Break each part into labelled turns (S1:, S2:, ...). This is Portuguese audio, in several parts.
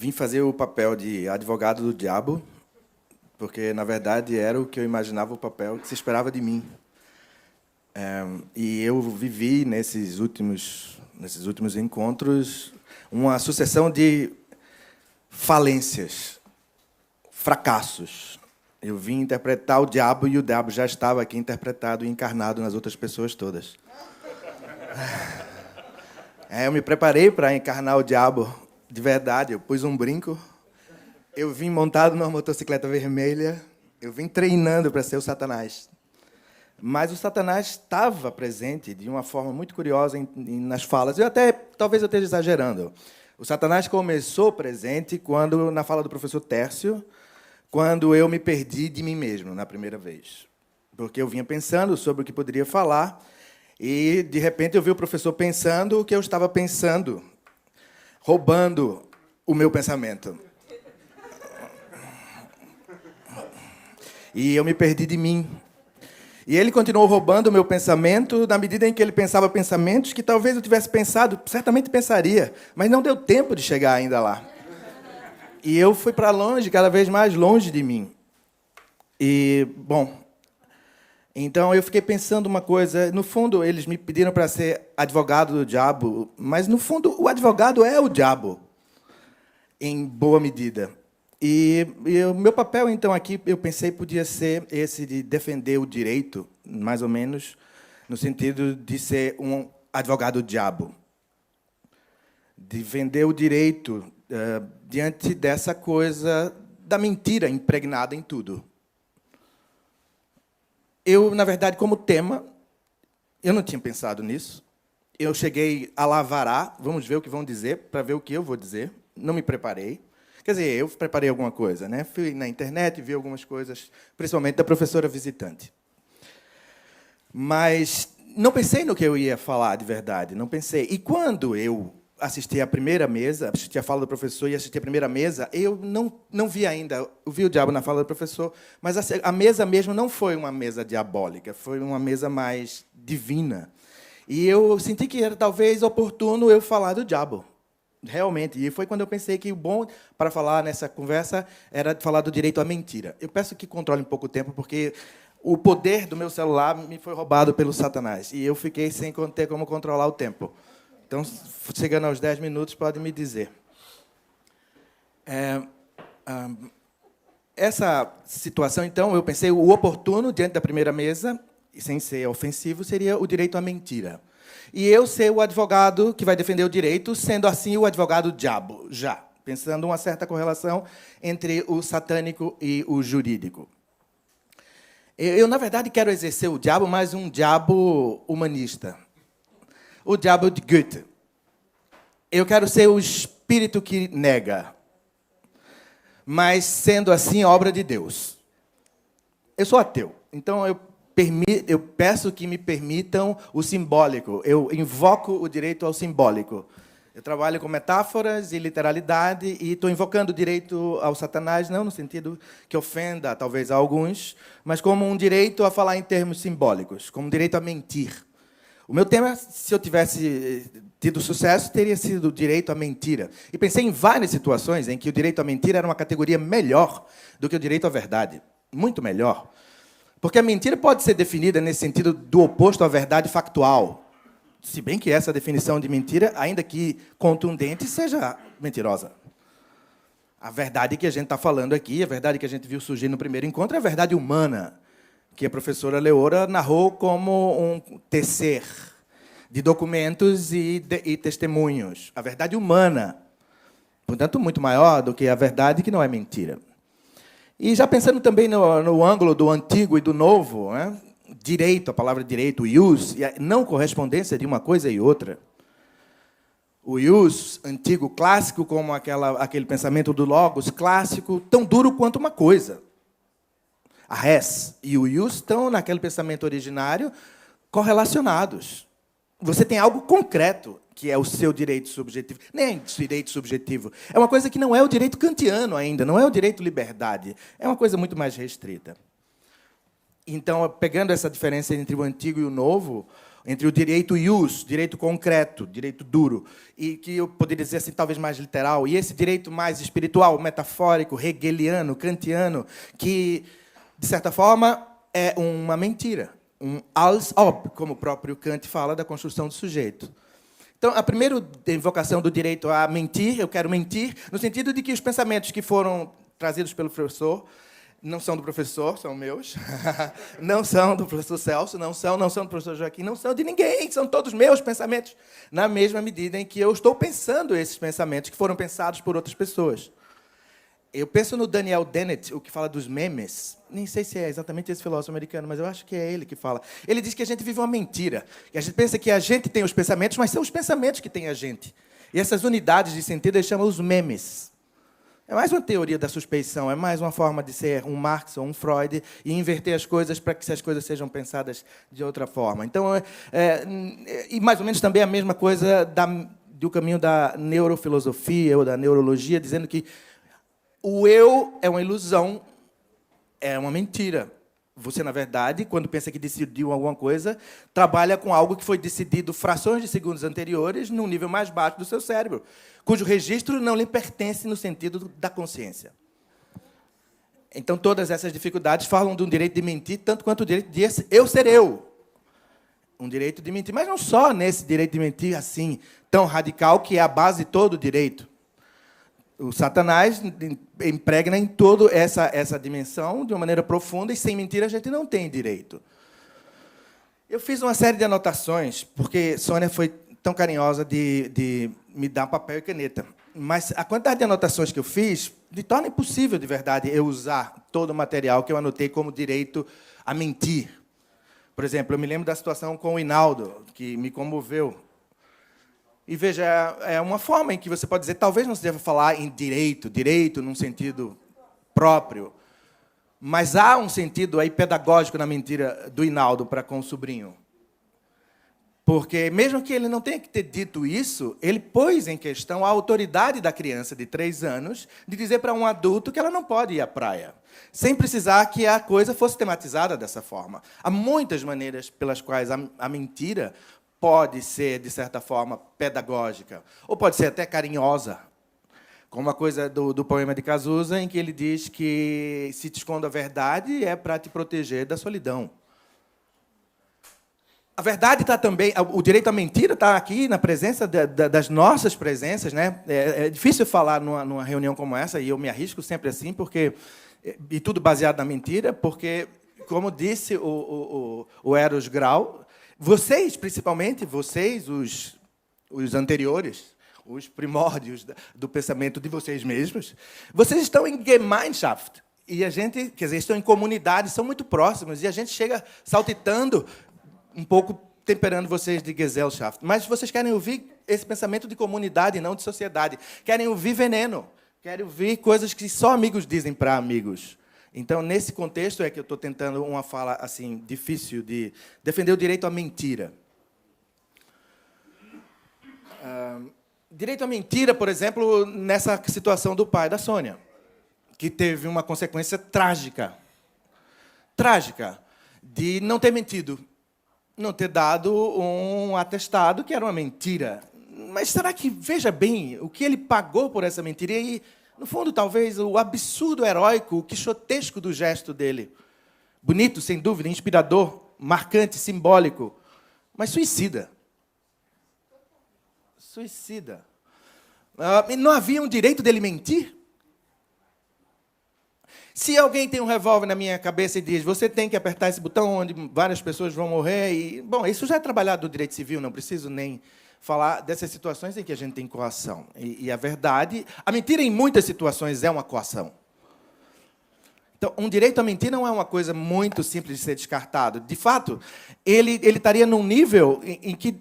S1: vim fazer o papel de advogado do diabo, porque, na verdade, era o que eu imaginava o papel que se esperava de mim. E eu vivi, nesses últimos encontros, uma sucessão de falências, fracassos. Eu vim interpretar o diabo e o diabo já estava aqui interpretado e encarnado nas outras pessoas todas. Eu me preparei para encarnar o diabo de verdade. Eu pus um brinco, eu vim montado numa motocicleta vermelha, eu vim treinando para ser o Satanás. Mas o Satanás estava presente de uma forma muito curiosa nas falas. Talvez eu esteja exagerando. O Satanás começou presente na fala do professor Tércio, quando eu me perdi de mim mesmo, na primeira vez. Porque eu vinha pensando sobre o que poderia falar, e, de repente, eu vi o professor pensando o que eu estava pensando, roubando o meu pensamento. E eu me perdi de mim. E ele continuou roubando o meu pensamento na medida em que ele pensava pensamentos que talvez eu tivesse pensado, certamente pensaria, mas não deu tempo de chegar ainda lá. E eu fui para longe, cada vez mais longe de mim. E, bom, então eu fiquei pensando uma coisa. No fundo, eles me pediram para ser advogado do diabo, mas, no fundo, o advogado é o diabo, em boa medida. E o meu papel, então, aqui, eu pensei, podia ser esse de defender o direito, mais ou menos, no sentido de ser um advogado do diabo. De vender o direito diante dessa coisa da mentira impregnada em tudo. Eu, na verdade, como tema, eu não tinha pensado nisso. Eu cheguei a lavará, vamos ver o que vão dizer, para ver o que eu vou dizer. Não me preparei. Quer dizer, eu preparei alguma coisa, né? Fui na internet, vi algumas coisas, principalmente da professora visitante. Mas não pensei no que eu ia falar de verdade, não pensei. E quando eu assisti a primeira mesa, assisti a fala do professor e assisti a primeira mesa, eu não vi ainda, eu vi o diabo na fala do professor, mas a mesa mesmo não foi uma mesa diabólica, foi uma mesa mais divina. E eu senti que era talvez oportuno eu falar do diabo. Realmente, e foi quando eu pensei que o bom para falar nessa conversa era falar do direito à mentira. Eu peço que controle um pouco o tempo, porque o poder do meu celular me foi roubado pelo Satanás, e eu fiquei sem ter como controlar o tempo. Então, chegando aos 10 minutos, pode me dizer. Essa situação, então, eu pensei, o oportuno, diante da primeira mesa, e sem ser ofensivo, seria o direito à mentira. E eu ser o advogado que vai defender o direito, sendo assim o advogado diabo, já, pensando uma certa correlação entre o satânico e o jurídico. Eu, na verdade, quero exercer o diabo, mas um diabo humanista. O diabo de Goethe. Eu quero ser o espírito que nega, mas, sendo assim, obra de Deus. Eu sou ateu, então eu peço que me permitam o simbólico. Eu invoco o direito ao simbólico. Eu trabalho com metáforas e literalidade e estou invocando o direito ao Satanás, não no sentido que ofenda, talvez, a alguns, mas como um direito a falar em termos simbólicos, como um direito a mentir. O meu tema, se eu tivesse tido sucesso, teria sido o direito à mentira. E pensei em várias situações em que o direito à mentira era uma categoria melhor do que o direito à verdade. Muito melhor. Porque a mentira pode ser definida nesse sentido do oposto à verdade factual. Se bem que essa definição de mentira, ainda que contundente, seja mentirosa. A verdade que a gente está falando aqui, a verdade que a gente viu surgir no primeiro encontro, é a verdade humana, que a professora Leora narrou como um tecer de documentos e testemunhos. A verdade humana, portanto, muito maior do que a verdade que não é mentira. E já pensando também no ângulo do antigo e do novo, né? Direito, a palavra direito, o ius, e a não correspondência de uma coisa e outra. O ius antigo, clássico, como aquele pensamento do logos clássico, tão duro quanto uma coisa. A res e o ius estão, naquele pensamento originário, correlacionados. Você tem algo concreto, que é o seu direito subjetivo. Nem direito subjetivo. É uma coisa que não é o direito kantiano ainda, não é o direito liberdade. É uma coisa muito mais restrita. Então, pegando essa diferença entre o antigo e o novo, entre o direito ius, direito concreto, direito duro, e que eu poderia dizer assim, talvez mais literal, e esse direito mais espiritual, metafórico, hegeliano, kantiano, que, de certa forma, é uma mentira, um als ob, como o próprio Kant fala da construção do sujeito. Então, a primeira invocação do direito a mentir, eu quero mentir, no sentido de que os pensamentos que foram trazidos pelo professor não são do professor, são meus. Não são do professor Celso, não são do professor Joaquim, não são de ninguém, são todos meus pensamentos, na mesma medida em que eu estou pensando esses pensamentos que foram pensados por outras pessoas. Eu penso no Daniel Dennett, o que fala dos memes. Nem sei se é exatamente esse filósofo americano, mas eu acho que é ele que fala. Ele diz que a gente vive uma mentira, que a gente pensa que a gente tem os pensamentos, mas são os pensamentos que têm a gente. E essas unidades de sentido ele chama os memes. É mais uma teoria da suspeição, é mais uma forma de ser um Marx ou um Freud e inverter as coisas para que as coisas sejam pensadas de outra forma. Então, e mais ou menos também a mesma coisa do caminho da neurofilosofia ou da neurologia, dizendo que o eu é uma ilusão, é uma mentira. Você, na verdade, quando pensa que decidiu alguma coisa, trabalha com algo que foi decidido frações de segundos anteriores, num nível mais baixo do seu cérebro, cujo registro não lhe pertence no sentido da consciência. Então, todas essas dificuldades falam de um direito de mentir, tanto quanto o direito de eu ser eu. Um direito de mentir, mas não só nesse direito de mentir assim, tão radical, que é a base de todo o direito. O Satanás impregna em toda essa dimensão de uma maneira profunda, e sem mentira a gente não tem direito. Eu fiz uma série de anotações, porque Sônia foi tão carinhosa de me dar papel e caneta. Mas a quantidade de anotações que eu fiz me torna impossível, de verdade, eu usar todo o material que eu anotei como direito a mentir. Por exemplo, eu me lembro da situação com o Hinaldo, que me comoveu. E, veja, é uma forma em que você pode dizer, talvez não se deva falar em direito num sentido próprio, mas há um sentido aí pedagógico na mentira do Hinaldo para com o sobrinho. Porque, mesmo que ele não tenha que ter dito isso, ele pôs em questão a autoridade da criança de 3 anos de dizer para um adulto que ela não pode ir à praia, sem precisar que a coisa fosse tematizada dessa forma. Há muitas maneiras pelas quais a mentira pode ser, de certa forma, pedagógica, ou pode ser até carinhosa, como a coisa do poema de Cazuza, em que ele diz que se te escondo a verdade é para te proteger da solidão. A verdade está também, o direito à mentira está aqui na presença das nossas presenças, né? É difícil falar numa reunião como essa, e eu me arrisco sempre assim, e tudo baseado na mentira, porque, como disse o Eros Grau, vocês, principalmente, vocês, os anteriores, os primórdios do pensamento de vocês mesmos, vocês estão em Gemeinschaft. E a gente, quer dizer, estão em comunidade, são muito próximos, e a gente chega saltitando, um pouco temperando vocês de Gesellschaft. Mas vocês querem ouvir esse pensamento de comunidade, não de sociedade. Querem ouvir veneno, querem ouvir coisas que só amigos dizem para amigos. Então, nesse contexto, é que eu estou tentando uma fala assim difícil de defender o direito à mentira. Direito à mentira, por exemplo, nessa situação do pai da Sônia, que teve uma consequência trágica. Trágica, de não ter mentido, não ter dado um atestado que era uma mentira. Mas será que, veja bem, o que ele pagou por essa mentira? E, no fundo, talvez, o absurdo heróico, o quixotesco do gesto dele. Bonito, sem dúvida, inspirador, marcante, simbólico, mas suicida. Suicida. Não havia um direito dele mentir? Se alguém tem um revólver na minha cabeça e diz, você tem que apertar esse botão onde várias pessoas vão morrer, e, bom, isso já é trabalhado no direito civil, não preciso nem falar dessas situações em que a gente tem coação. E a verdade, a mentira em muitas situações é uma coação. Então, um direito à mentir não é uma coisa muito simples de ser descartado. De fato, ele estaria num nível em que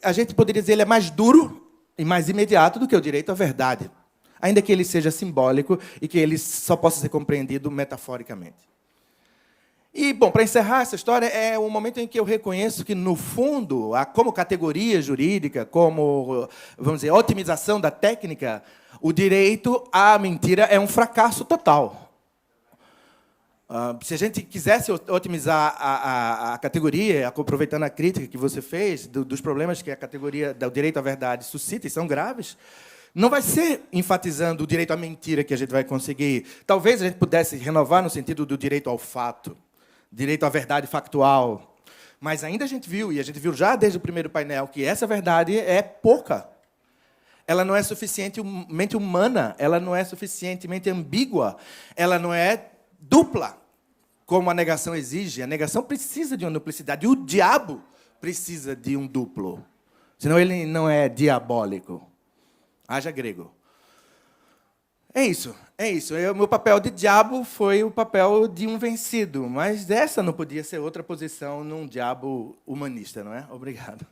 S1: a gente poderia dizer ele é mais duro e mais imediato do que o direito à verdade, ainda que ele seja simbólico e que ele só possa ser compreendido metaforicamente. E, bom, para encerrar essa história, é o momento em que eu reconheço que, no fundo, como categoria jurídica, como, vamos dizer, otimização da técnica, o direito à mentira é um fracasso total. Se a gente quisesse otimizar a categoria, aproveitando a crítica que você fez, dos problemas que a categoria do direito à verdade suscita, e são graves, não vai ser enfatizando o direito à mentira que a gente vai conseguir. Talvez a gente pudesse renovar no sentido do direito ao fato, direito à verdade factual. Mas ainda a gente viu, e a gente viu já desde o primeiro painel, que essa verdade é pouca. Ela não é suficientemente humana, ela não é suficientemente ambígua, ela não é dupla, como a negação exige. A negação precisa de uma duplicidade. E o diabo precisa de um duplo. Senão ele não é diabólico. Haja grego. É isso, é isso. O meu papel de diabo foi o papel de um vencido. Mas essa não podia ser outra posição num diabo humanista, não é? Obrigado.